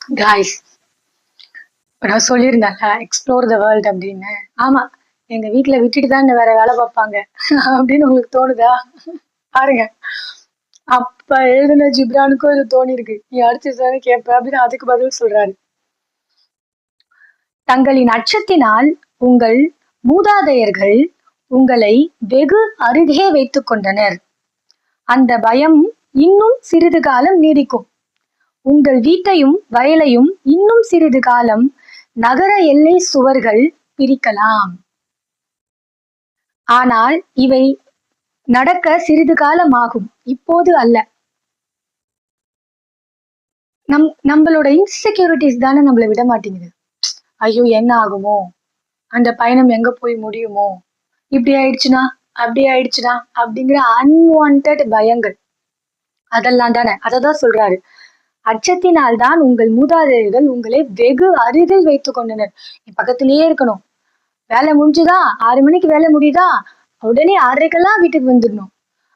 Guys, நான் சொல்லியிருந்தேன்ல explore the world அப்படின்னு. ஆமா, எங்க வீட்ல விட்டுட்டு தான் வேற வேலை பார்ப்பாங்க அப்படின்னு உங்களுக்கு தோணுதா? பாருங்க, அப்ப எழுதுன ஜிப்ரானுக்கும் இது தோணி இருக்கு. நீ அடுத்து கேட்ப அப்படின்னு அதுக்கு பதில் சொல்றாரு. தங்களின் அச்சத்தினால் உங்கள் மூதாதையர்கள் உங்களை வெகு அருகே வைத்துக் கொண்டனர். அந்த பயம் இன்னும் சிறிது காலம் நீடிக்கும். உங்கள் வீட்டையும் வயலையும் இன்னும் சிறிது காலம் நகர எல்லை சுவர்கள் பிரிக்கலாம். ஆனால் இவை நடக்க சிறிது காலம் ஆகும், இப்போது அல்ல. நம்மளோட இன்செக்யூரிட்டிஸ் தானே நம்மளை விட மாட்டேங்குது. ஐயோ என்ன ஆகுமோ, அந்த பயணம் எங்க போய் முடியுமோ, இப்படி ஆயிடுச்சுனா அப்படி ஆயிடுச்சுனா அப்படிங்கிற அன்வான்ட் பயங்கள், அதெல்லாம் தானே. அததான் சொல்றாரு, அச்சத்தினால் தான் உங்கள் மூதாதையர்கள் உங்களை வெகு அருகில் வைத்துக் கொண்டனர். நீ பக்கத்திலேயே இருக்கணும். வேலை முடிஞ்சுதா, 6 மணிக்கு வேலை முடியுதா, உடனே 6:30க்கெல்லாம் வீட்டுக்கு வந்துடணும்.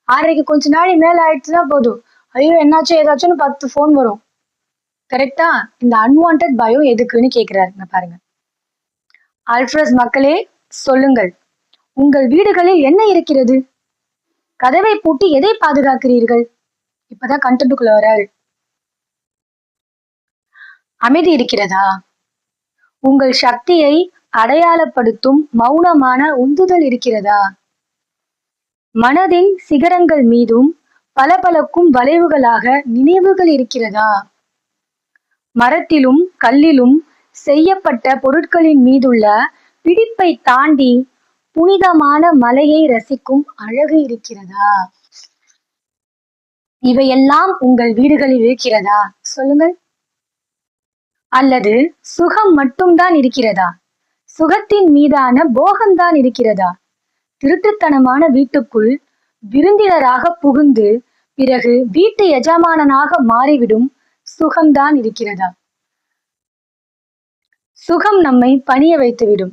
6:30க்கு கொஞ்ச நாள் மேல ஆயிடுச்சுன்னா போதும், ஐயோ என்னாச்சும் ஏதாச்சும்னு 10 ஃபோன் வரும். கரெக்டா? இந்த அன்வான்ட் பயம் எதுக்குன்னு கேக்குறாருங்க பாருங்க. ஆல்ஃப்ரஸ் மக்களே சொல்லுங்கள், உங்கள் வீடுகளில் என்ன இருக்கிறது? கதவை பூட்டி எதை பாதுகாக்கிறீர்கள்? இப்பதான் கண்டென்ட்டுக்குள்ள வராரு. அமைதி இருக்கிறதா? உங்கள் சக்தியை அடையாளப்படுத்தும் மௌனமான உந்துதல் இருக்கிறதா? மனதின் சிகரங்கள் மீதும் பளபளக்கும் வளைவுகளாக நினைவுகள் இருக்கிறதா? மரத்திலும் கல்லிலும் செய்யப்பட்ட பொருட்களின் மீதுள்ள பிடிப்பை தாண்டி புனிதமான மலையை ரசிக்கும் அழகு இருக்கிறதா? இவையெல்லாம் உங்கள் வீடுகளில் இருக்கிறதா? சொல்லுங்கள். அல்லது சுகம் மட்டும்தான் இருக்கிறதா? சுகத்தின் மீதான போகம்தான் இருக்கிறதா? திருட்டுத்தனமான வீட்டுக்குள் விருந்தினராக புகுந்து பிறகு வீட்டு எஜமானனாக மாறிவிடும் சுகம்தான் இருக்கிறதா? சுகம் நம்மை பணிய வைத்துவிடும்.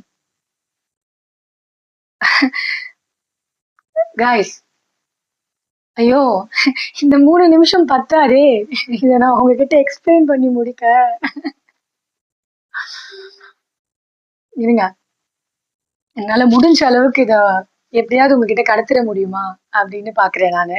காய்ஸ், ஐயோ இந்த 3 நிமிஷம் பத்தாதே, இத நான் உங்ககிட்ட எக்ஸ்பிளைன் பண்ணி முடிக்க. இருங்க, என்னால முடிஞ்ச அளவுக்கு இத எப்படியாவது உங்ககிட்ட கடத்திட முடியுமா அப்படின்னு பாக்குறேன் நானு.